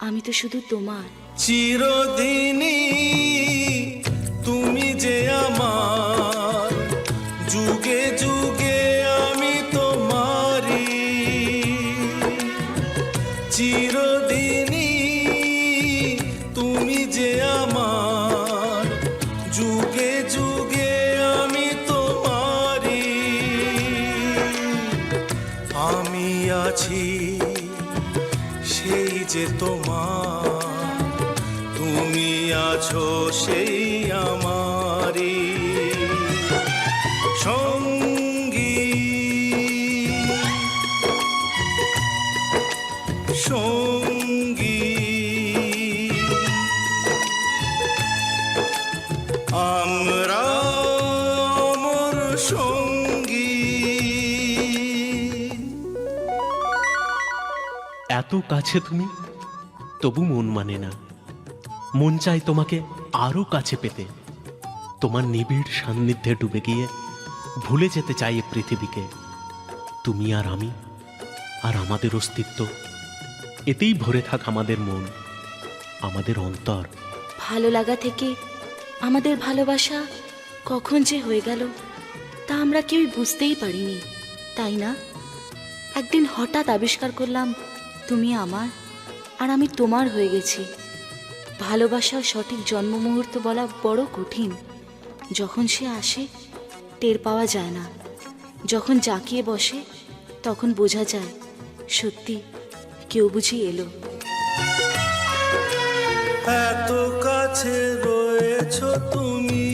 আমি তো শুধু তোমার। চিরদিনই তুমি যে আমার, যুগে যুগে আমি তোমারি। চিরদিনই তুমি যে আমার, যুগে যুগে আমি তোমারি। আমি আছি সেই যে তোমার, তুমি আছো সেই আমারি সঙ্গী। সঙ্গী আমরা অমর সঙ্গী। এত কাছে তুমি, তবু মন মানে না। মন চাই তোমাকে আরো কাছে পেতে। তোমার নিবিড় সান্নিধ্যে ডুবে গিয়ে ভুলে যেতে চাই এ পৃথিবীকে। তুমি আর আমি আর আমাদের অস্তিত্ব, এতেই ভরে থাক আমাদের মন, আমাদের অন্তর। ভালো লাগা থেকে আমাদের ভালোবাসা কখন যে হয়ে গেল তা আমরা কেউই বুঝতেই পারিনি, তাই না? একদিন হঠাৎ আবিষ্কার করলাম তুমি আমার আর আমি তোমার হয়ে গেছি। ভালোবাসার সঠিক জন্ম মুহূর্ত বলা বড় কঠিন। যখন সে আসে টের পাওয়া যায় না, যখন জাঁকিয়ে বসে তখন বোঝা যায় সত্যি কেউ বুঝি এলো। এত কাছে রয়েছো তুমি,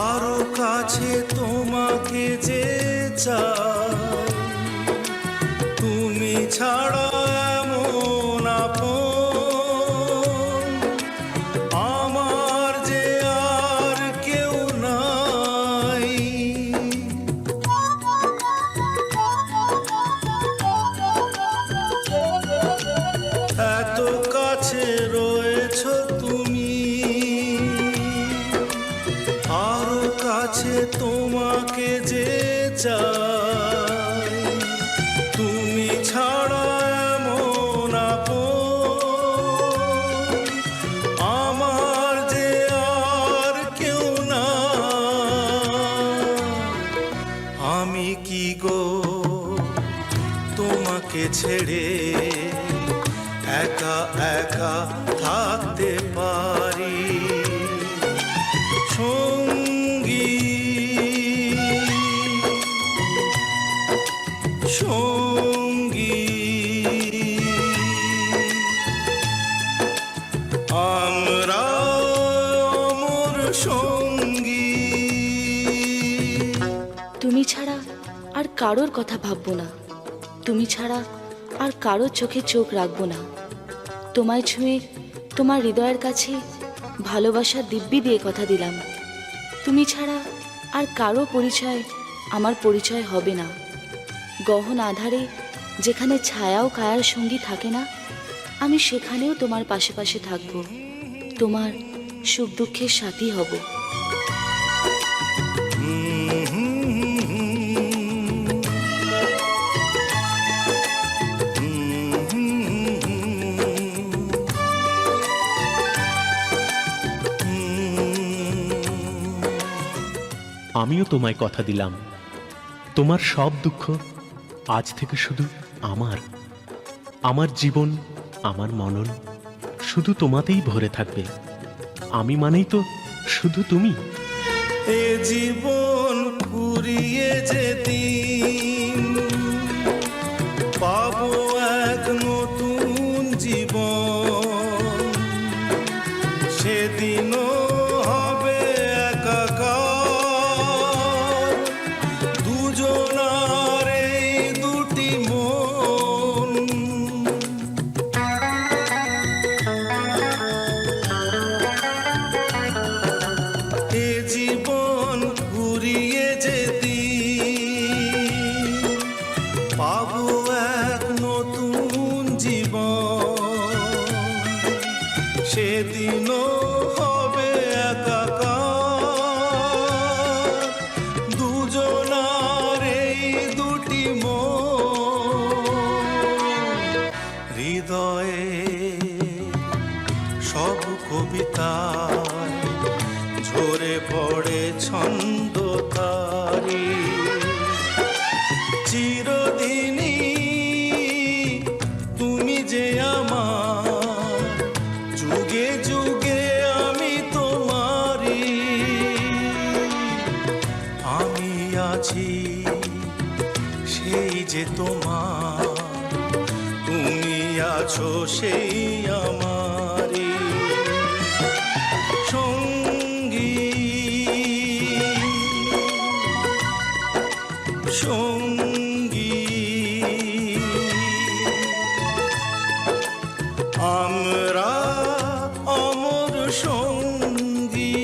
আরো কাছে তোমাকে যে চাই। তুমি ছাড়া এমন আপন আমার যে আর কেউ নাই। এত কাছে রয়েছো তুমি, আরো কাছে তোমাকে যে চাই। তুমি ছাড়া এমন আপন আমার যে আর কেউ না। আমি কি গো তোমাকে ছেড়ে একা একা থাকতে পারি সঙ্গী। সঙ্গী আমরা অমর সঙ্গী। তুমি ছাড়া আর কারোর কথা ভাববো না, তুমি ছাড়া আর কারোর চোখে চোখ রাখবো না। তোমায় ছুঁয়ে তোমার হৃদয়ের কাছে ভালোবাসার দিব্যি দিয়ে কথা দিলাম। তুমি ছাড়া আর কারো পরিচয় আমার পরিচয় হবে না। গহন আধারে যেখানে ছায়াও কায়ার সঙ্গী থাকে না, আমি সেখানেও তোমার পাশে পাশে থাকবো, তোমার সুখ দুঃখের সাথী হব। আমিও তোমায় কথা দিলাম, তোমার সব দুঃখ আজ থেকে শুধু আমার। আমার জীবন, আমার মনন শুধু তোমাতেই ভরে থাকবে। আমি মানেই তো শুধু তুমি। এ জীবন ফুরিয়ে যেদিন পাবো এক নতুন জীবন, সেদিনও হবে একাকার দুজনার এই দুটি মন। এ জীবন ঘুরিয়ে যেদিন পাবো এক নতুন জীবন, সেদিনও হবে একাকার দুজনার এই দুটি মন। হৃদয়ে সব কবিতায় ঝরে পড়ে ছন্দ তারি চিরদিনই তুমি যে আমার যুগে যুগে আমি তোমারি আমি আছি সেই যে তোমার তুমি আছো সেই আমারি সঙ্গী সঙ্গী আমরা অমর সঙ্গী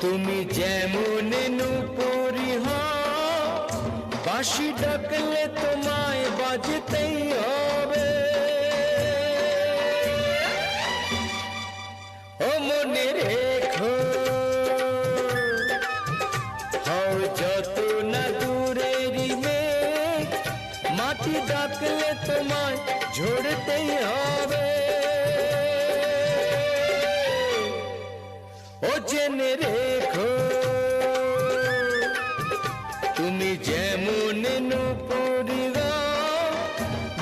তুমি যেমন নূপুরি হও বাঁশি ডাকলে তোমায় বাজতেই হবে ও মনে রেখো হও যত না দূরেরই মেঘ মাটি ডাকলে তোমায় ঝরতেই হবে ও জেনে রেখো তুমি যেমন নূপুরি গাও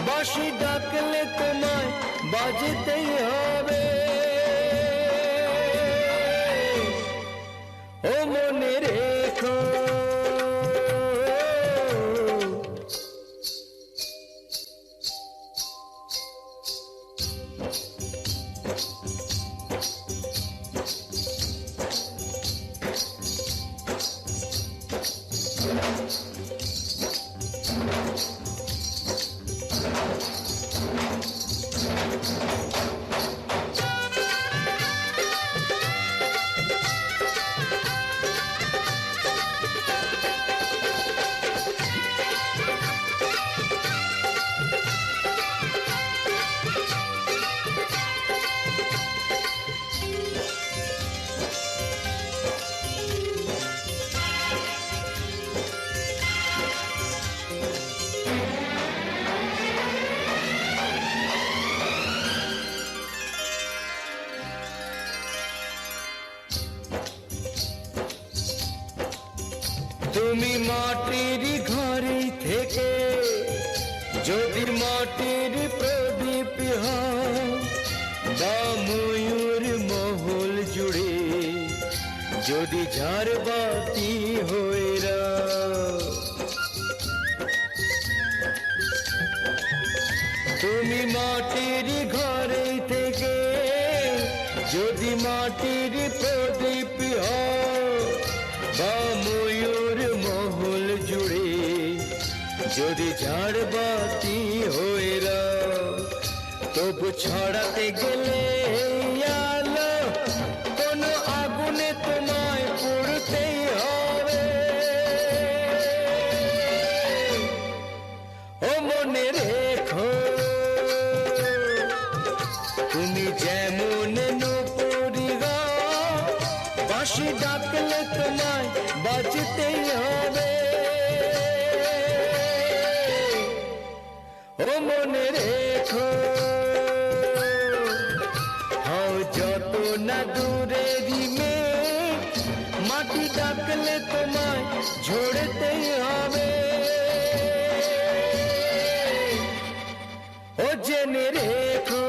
বাঁশি ডাকলে তোমায় বাজতেই হবে ও মনে রেখো তুমি মাটির ঘরে থেকে যদি মাটির প্রদীপ হও বা ময়ূর মহল জুড়ে যদি ঝাড়বাতি হয়ে তুমি মাটির ঘরে থেকে যদি মাটির প্রদীপ হও বা ময়ূর মহল জুড়ে যদি ঝাড়বাতি হয়ে তবু ছড়াতে গেলে আলো কোনো আগুনে তোমায় পড়তেই হবে ও মনে রেখো তুমি যেমন নূপুরি গাও বাঁশি ডাকলে তোমায় বাজতেই হবে ও ও মনে রেখো, হও যত না দূরেরই মেয়ে, মাটি ডাকলে তোমায় ঝরতেই হবে। ও জেনে রেখো,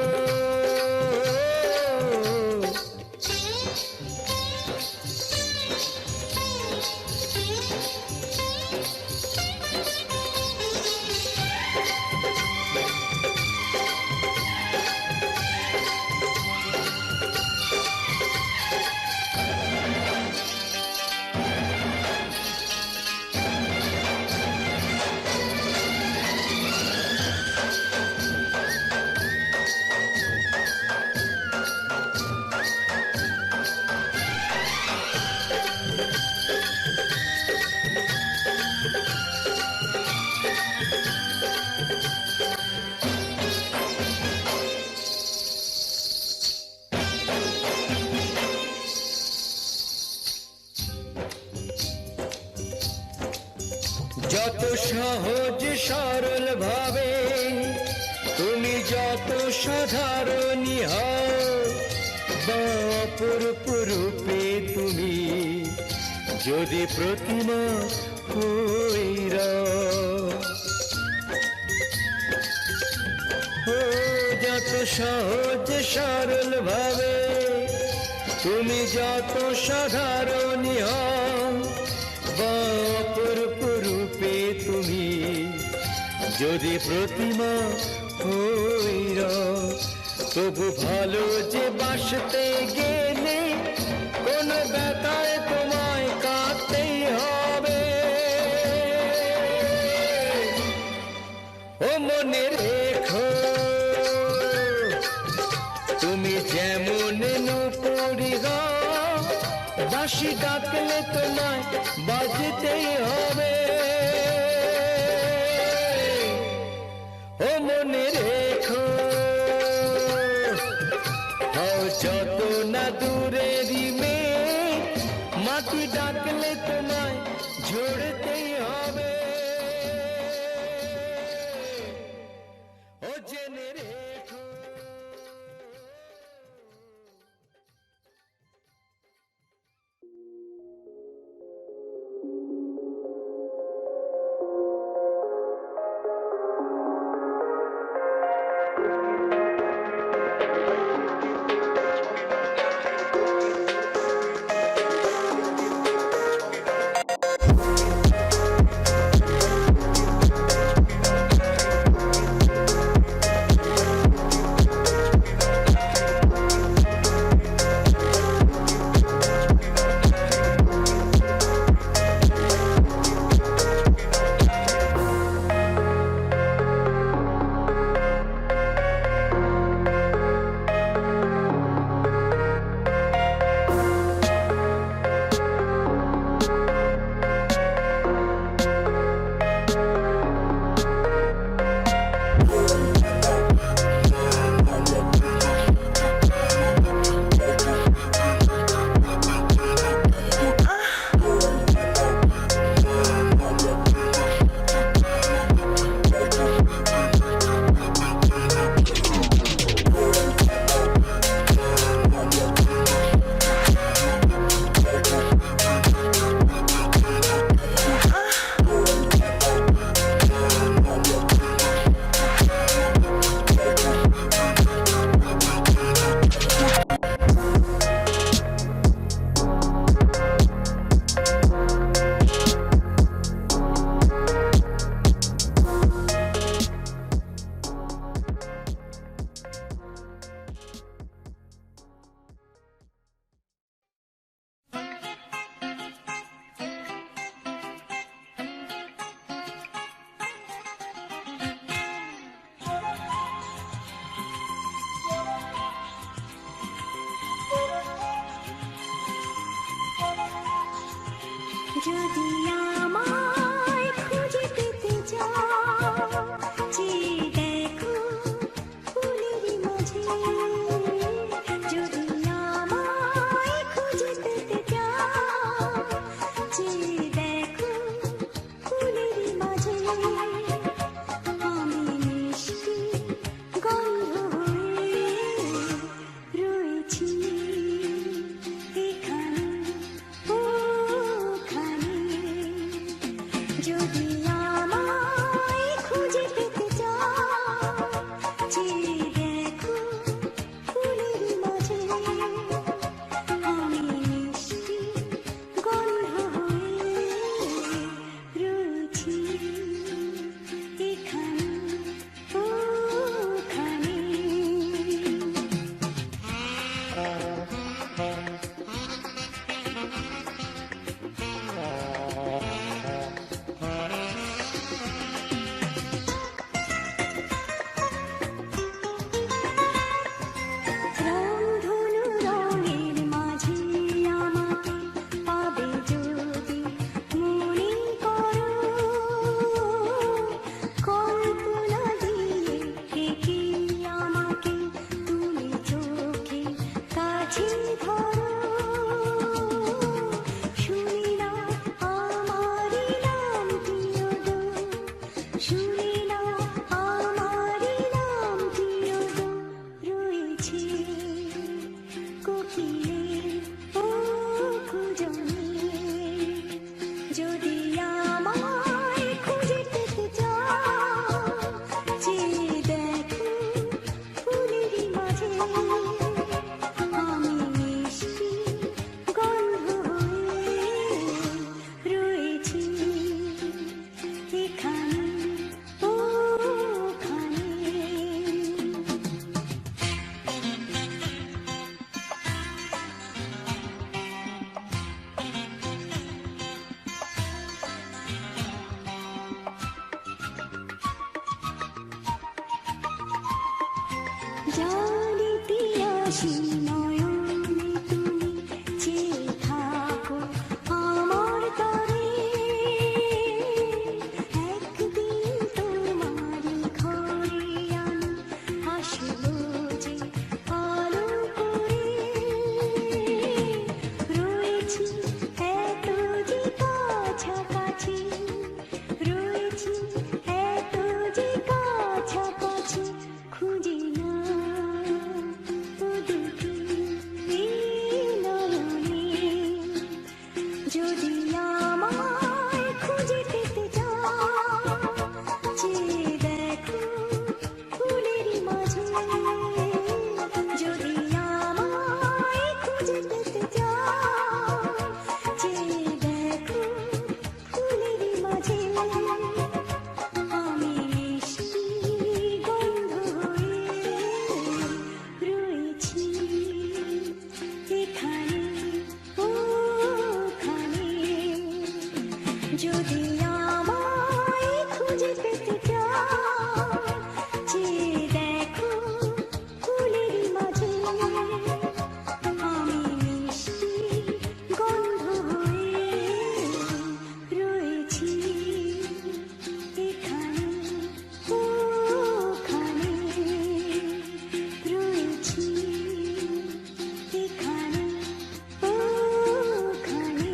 যত সহজ সরল ভাবে তুমি যত সাধারণী হও, বা অপরূপ রূপে তুমি যদি প্রতিমা হইরা, ও যত সহজ সরল ভাবে তুমি যত সাধারণী হও, বা অপরূপ রূপে তুমি যদি প্রতিমা হইরা, তবু ভালো যে বাসতে গেলে কোন ব্যথায় তোমায় কাঁদতেই হবে। ও মনে রেখো, তুমি যেমন নূপুরি হও, বাঁশি ডাকলে তোমায় বাজতেই হবে। ও মনে রেখো, হও যত না দূরেরই মেয়ে, মাটি ডাকলে তোমায় ঝরতেই হবে। ও জেনে রেখো। যদি আমায় খুঁজে পেতে চাও, চেয়ে দেখো ফুলেরই মাঝে। যদি আমায় খুঁজে পেতে চাও, চেয়ে দেখো ফুলেরই মাঝে। আমি জানিতে আসি নয়নে তুমি চেয়ে থাকো আমার তরে একদিন তোমারই ঘরে আমি আসবো যে আলো করে রয়েছি এত যে কাছাকাছি রয়েছি এত যে কাছাকাছি খুঁজি না ও দুটি নয়নে যদি আমায় খুঁজে পেতে চাও চেয়ে দেখো ফুলের মাঝে যদি আমায় খুঁজে পেতে চাও চেয়ে দেখো ফুলের মাঝে আমি মিষ্টি গন্ধ হয়ে রয়েছি এখানে ওখানে যদি আমায় খুঁজে পেতে চাও চেয়ে দেখো ফুলের মাঝে আমি মিষ্টি গন্ধ হয়ে রয়েছি এখানে ওখানে রয়েছি এখানে ওখানে।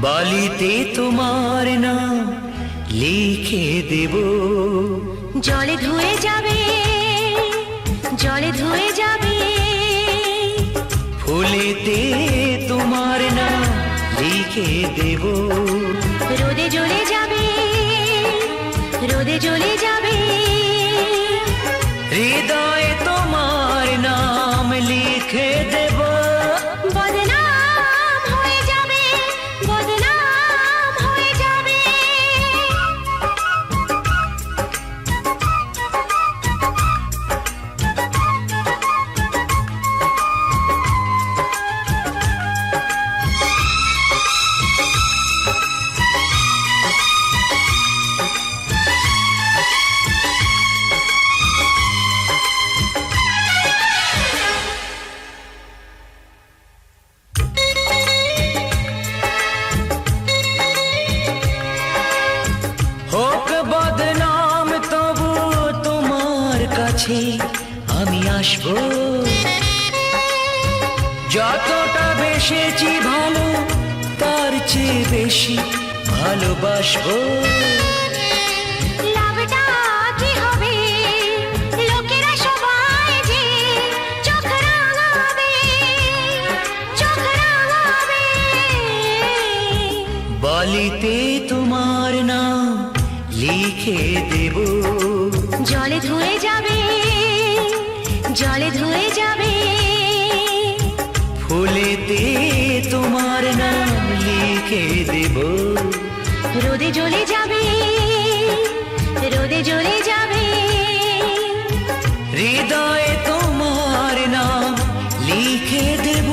বালিতে তোমার নাম লিখে দেব, জলে ধুয়ে যাবে জলে ধুয়ে যাবে ফুলেতে তোমার নাম লিখে দেব, রোদে জ্বলে যাবে রোদে জ্বলে যাবে হৃদয়ে তোমার নাম লিখে দেব, বদনাম হয়ে যাবে বদনাম হয়ে যাবে হোক বদনাম তবু তোমার কাছে আমি আসবো, যতটা বেসেছি ভালো তার চেয়ে বেশি ভালোবাসবো, লাভটা কি হবে লোকেরা সবাই যে চোখ রাঙাবে চোখ রাঙাবে বালিতে তোমার নাম লিখে দেব, জলে ধুয়ে যাবে জলে ধুয়ে যাবে ফুলেতে তোমার নাম লিখে দেব, রোদে জ্বলে যাবে রোদে জ্বলে যাবে হৃদয়ে তোমার নাম লিখে দেব,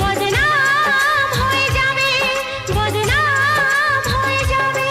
বদনাম হয়ে যাবে বদনাম হয়ে যাবে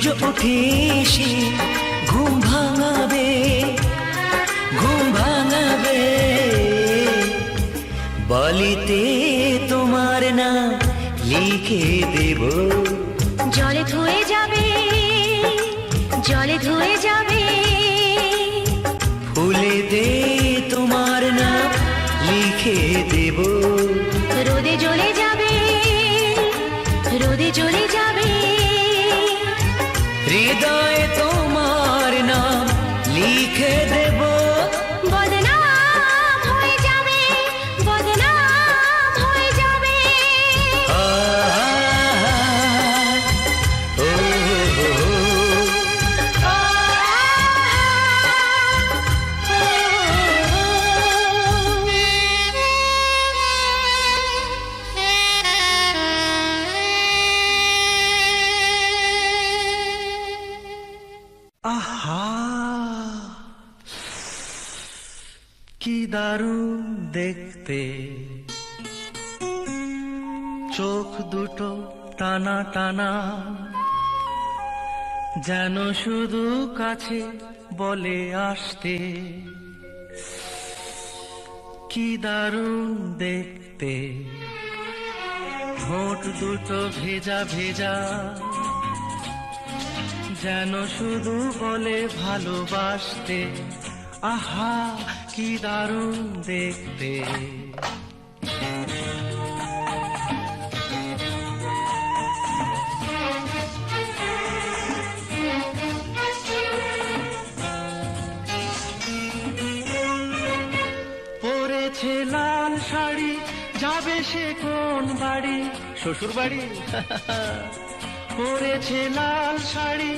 সূর্য উঠে এসে ঘুম ভাঙাবে, ঘুম ভাঙাবে। বলিতে তোমার নাম লিখে দেব, জলে ধুয়ে যাবে, জলে ধুয়ে যাবে। ফুলেতে তোমার নাম লিখে দেব, রোদে জ্বলে যাবে, রোদে জ্বলে যাবে। হৃদয়ে তোমার নাম লিখে দেব। বদনাম হয়ে যাবে, বদনাম হয়ে যাবে। ও আহা কি দারুণ দেখতে, চোখ দুটো টানা টানা, যেন শুধু কাছে বলে আসতে। কি দারুণ দেখতে, ঠোঁট দুটো ভেজা ভেজা, যেন শুধু বলে ভালোবাসতে। আহা কি দারুণ দেখতে। পরেছে লাল শাড়ি, যাবে সে কোন বাড়ি? শ্বশুর বাড়ি। পরেছে লাল শাড়ি,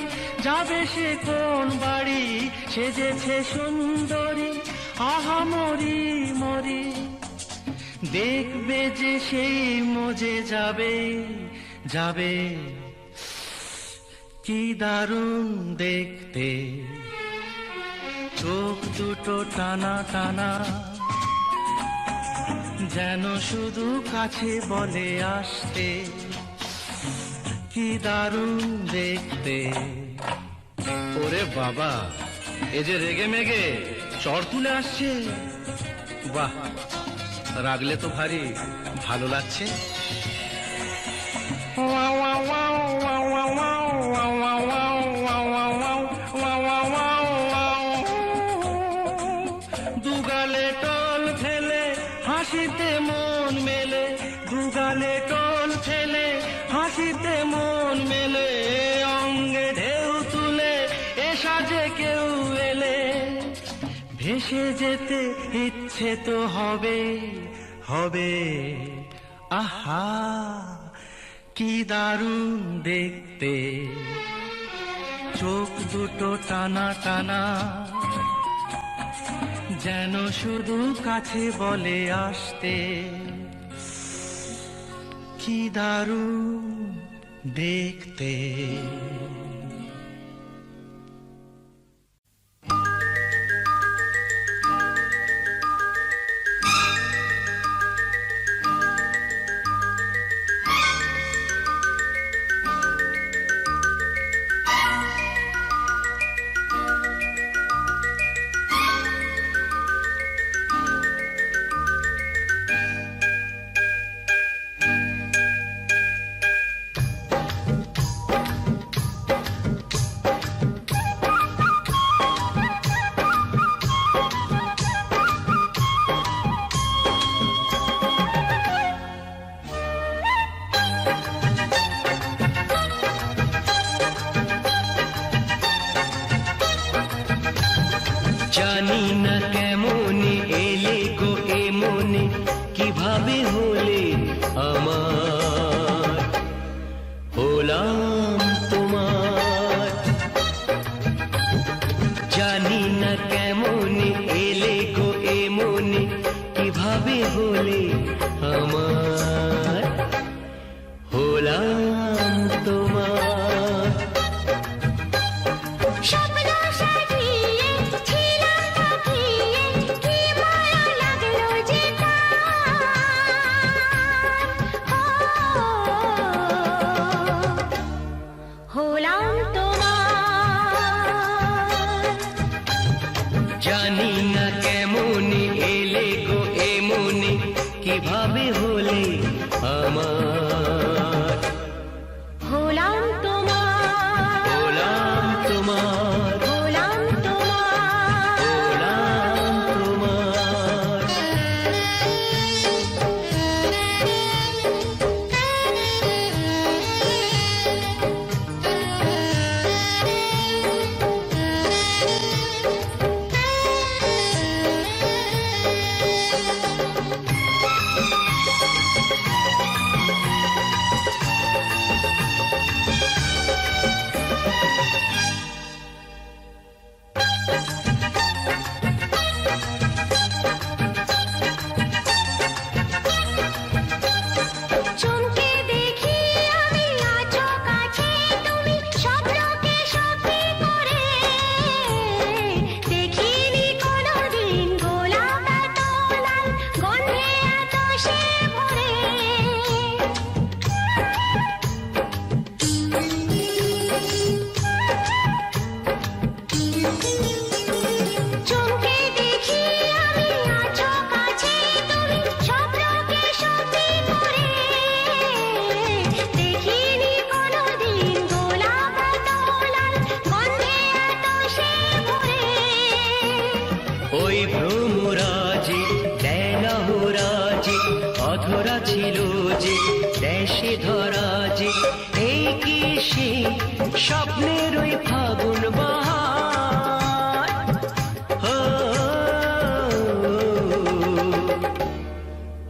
যাবে সে কোন বাড়ি? সেজেছে সুন্দরী, আহা মরি মরি। দেখবে যে সেই মজে যাবে, যাবে। কি দারুণ দেখতে, চোখ দুটো টানা টানা, যেন শুধু কাছে বলে আসতে। কি দারুণ দেখতে। ওরে বাবা, এ যে রেগে মেগে চড় তুলে আসছে। বাহ, রাগলে তো ভারী ভালো লাগছে। দুগালে টল ফেলে হাসিতে মন মেলে, দুগালে টল ফেলে হাসিতে মন মেলে। অঙ্গে ঢেউ তুলে এ সাজে কেউ এলে, ভেসে যেতে ইচ্ছে তো হবে, হবে। আহা কি দারুণ দেখতে, চোখ দুটো টানা টানা, যেন শুধু কাছে বলে আসতে। কি দারুণ দেখতে। জানি না কেমনে এলে গো এ মনে, কিভাবে হলে আমার, হলাম তোমার। জানি না কেমনে এলে গো এ মনে, কিভাবে হলে আমার, হলাম তোমার। স্বপ্ন সাজিয়ে ছিলাম তাকিয়ে, কি মায়া লাগলো যে তার। হলাম তোমার। কিভাবে হলে আমার, হলাম তোমার, হলাম তোমার, হলাম তোমার। হলাম তোমার। চমকে দেখি আমি আছো কাছে তুমি স্বপ্নকে সত্যি করে, দেখিনি কোনোদিন গোলাপ এত লাল, গন্ধে এত সে ভরে। চমকে দেখি আমি আছো কাছে তুমি স্বপ্নকে সত্যি করে, দেখিনি কোনোদিন গোলাপ এত লাল, গন্ধে এত সে ভরে। ওই ভ্রমরাজে দেলহরাজে অধরা ছিল যে দেশে ধরা যে, এই কি সে স্বপ্নের ওই ফাগুন বাহার, হো,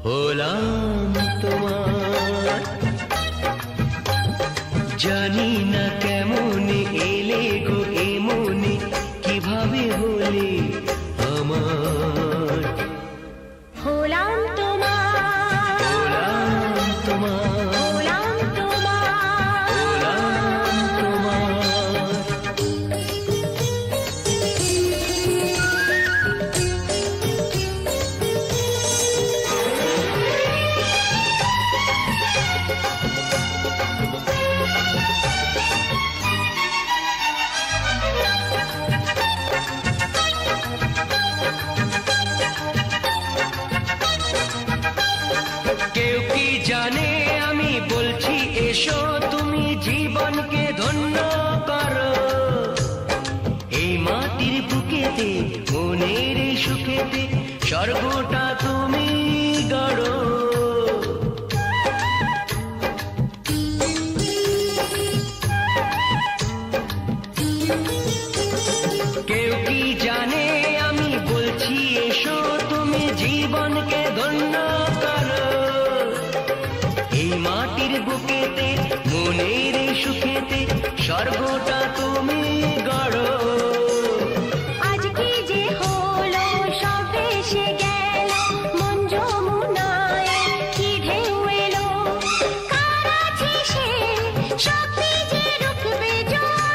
হলাম তোমার। জানি না কেমন এলে গো এমনে, কিভাবে হলে আমার, হলাম তোমার, হলাম তোমার, হলাম তোমার। হলাম তোমার। কেউ কি জানে আমি বলছি এসো, তুমি জীবনকে ধন্য করো। এই মাটির বুকেতে মনের এই সুখেতে স্বর্গটা তুমি গড়ো। কেউ কি জানে আমি বলছি এসো, তুমি জীবনকে ধন্য করো। এই মাটির বুকেতে মনের এই সুখেতে স্বর্গটা তুমি গড়ো। আজ কি যে হলো সব ভেসে গেল, মন যমুনায় কি ঢেউ এলো, কার আছে সে শক্তি যে রুখবে জোয়ার।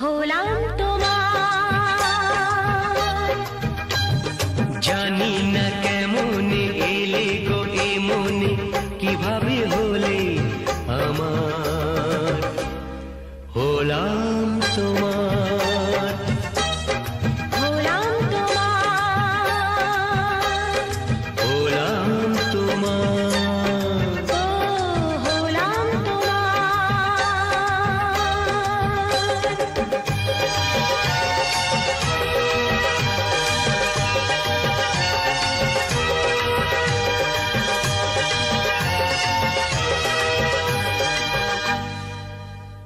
হলাম তোমার, জানি না